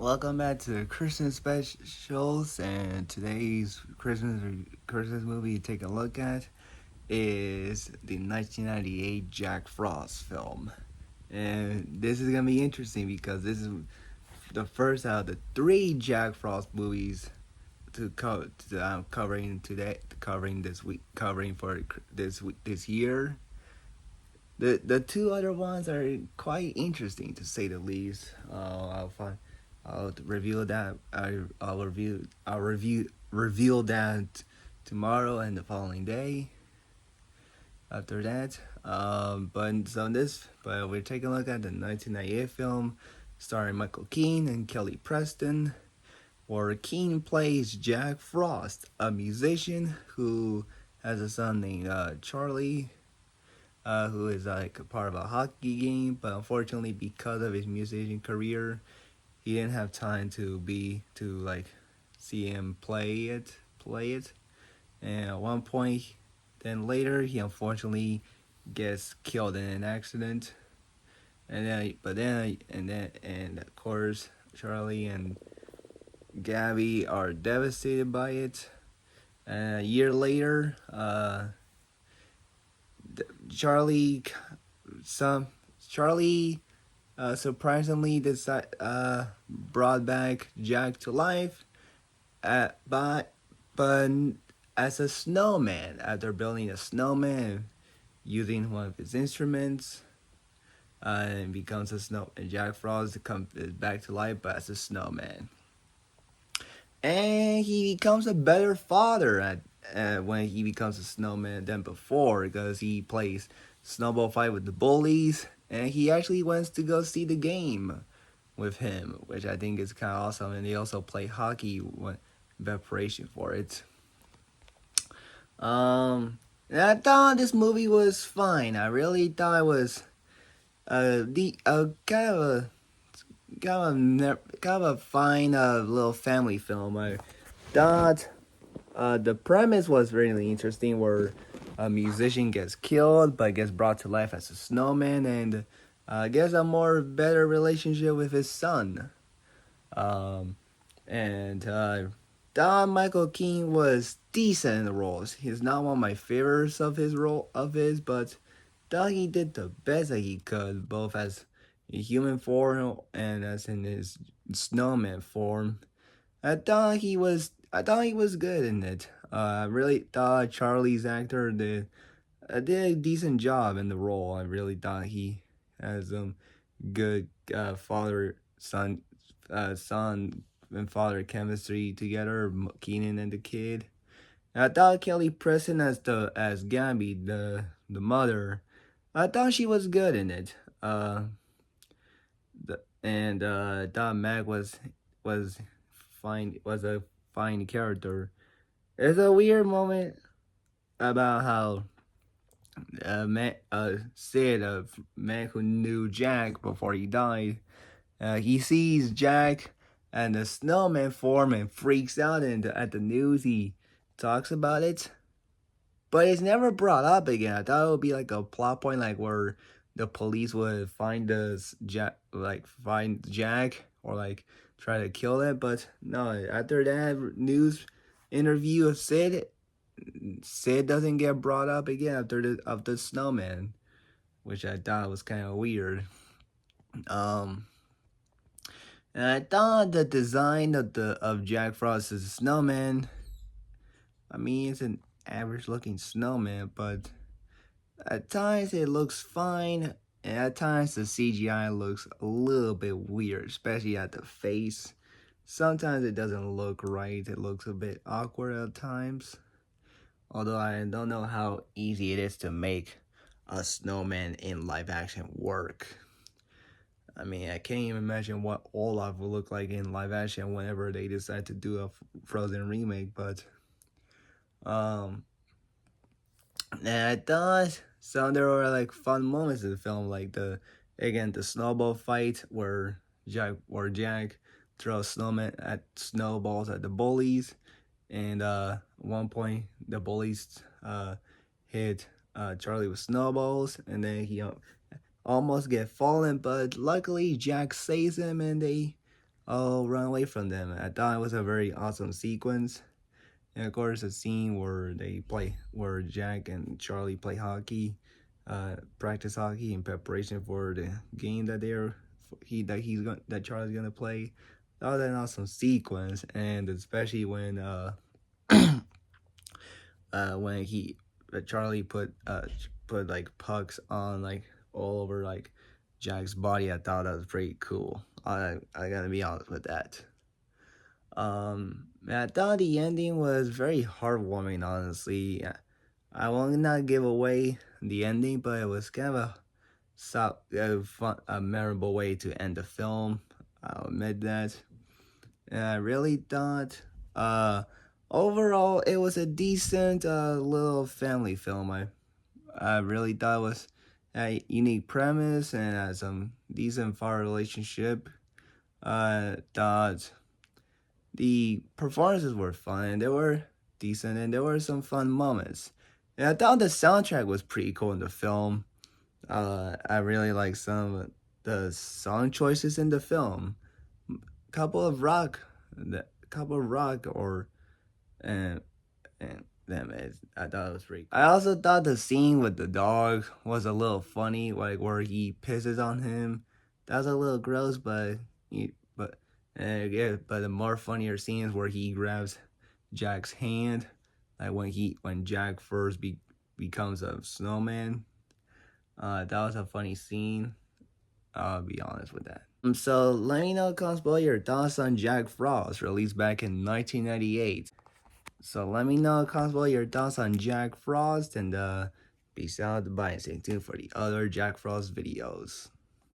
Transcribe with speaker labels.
Speaker 1: Welcome back to Christmas specials, and today's Christmas movie to take a look at is the 1998 Jack Frost film. And this is gonna be interesting because this is the first out of the three Jack Frost movies covering today, covering this week, covering for this year. The two other ones are quite interesting to say the least. I'll reveal that. I'll reveal that tomorrow and the following day. After that, but we're taking a look at the 1998 film starring Michael Keaton and Kelly Preston, where Keaton plays Jack Frost, a musician who has a son named Charlie, who is like a part of a hockey game, but unfortunately, because of his musician career, he didn't have time to see him play it. And at one point, then later, he unfortunately gets killed in an accident. And of course, Charlie and Gabby are devastated by it. And a year later, Charlie, some Charlie surprisingly brought back Jack to life, but as a snowman after building a snowman using one of his instruments, and becomes a snow. And Jack Frost comes back to life, but as a snowman, and he becomes a better father when he becomes a snowman than before because he plays snowball fight with the bullies, and he actually wants to go see the game with him, which I think is kind of awesome. And they also play hockey in preparation for it. And I thought this movie was fine. I really thought it was the kind of a fine little family film. I thought the premise was really interesting, where a musician gets killed but gets brought to life as a snowman, and gets a more better relationship with his son. And Don Michael Keaton was decent in the roles. He's not one of my favorites but thought he did the best that he could, both as a human form and as in his snowman form. I thought he was good in it. I really thought Charlie's actor did a decent job in the role. I really thought he has some good son and father chemistry together, Keenan and the kid. And I thought Kelly Preston as Gabby, the mother, I thought she was good in it. I thought Mac was was a fine character. There's a weird moment about how Sid, a man who knew Jack before he died, he sees Jack and the snowman form and freaks out, and at the news he talks about it. But it's never brought up again. I thought it would be like a plot point, like where the police would find Jack or like try to kill it. But no, after that news interview of Sid doesn't get brought up again after the snowman, which I thought was kind of weird. Um, and I thought the design of Jack Frost as a snowman. I mean, it's an average looking snowman, but at times it looks fine, and at times the CGI looks a little bit weird, especially at the face. Sometimes it doesn't look right, it looks a bit awkward at times. Although I don't know how easy it is to make a snowman in live action work. I mean, I can't even imagine what Olaf will look like in live action whenever they decide to do a Frozen remake, but um and I thought there were like fun moments in the film, like the snowball fight where Jack throws snowballs at the bullies, and one point the bullies hit Charlie with snowballs, and then he almost get fallen, but luckily Jack saves him, and they all run away from them. I thought it was a very awesome sequence. And of course, the scene where Jack and Charlie play hockey, practice hockey in preparation for the game that Charlie's gonna play. That was an awesome sequence, and especially when he Charlie put like pucks on like all over like Jack's body. I thought that was pretty cool. I gotta be honest with that. I thought the ending was very heartwarming. Honestly, I will not give away the ending, but it was kind of a memorable way to end the film. I'll admit that. And I really thought, overall, it was a decent little family film. I really thought it was a unique premise and some decent far relationship. I thought the performances were fun. They were decent, and there were some fun moments. And I thought the soundtrack was pretty cool in the film. I really like some of the song choices in the film. Couple of rock, the couple of rock or and and them is I thought it was pretty. I also thought the scene with the dog was a little funny, like where he pisses on him. That was a little gross, but the more funnier scenes where he grabs Jack's hand, like when Jack becomes a snowman. That was a funny scene. I'll be honest with that. So let me know, comments below your thoughts on Jack Frost, released back in 1998. So let me know, comments below your thoughts on Jack Frost, and peace out, bye, and stay tuned for the other Jack Frost videos.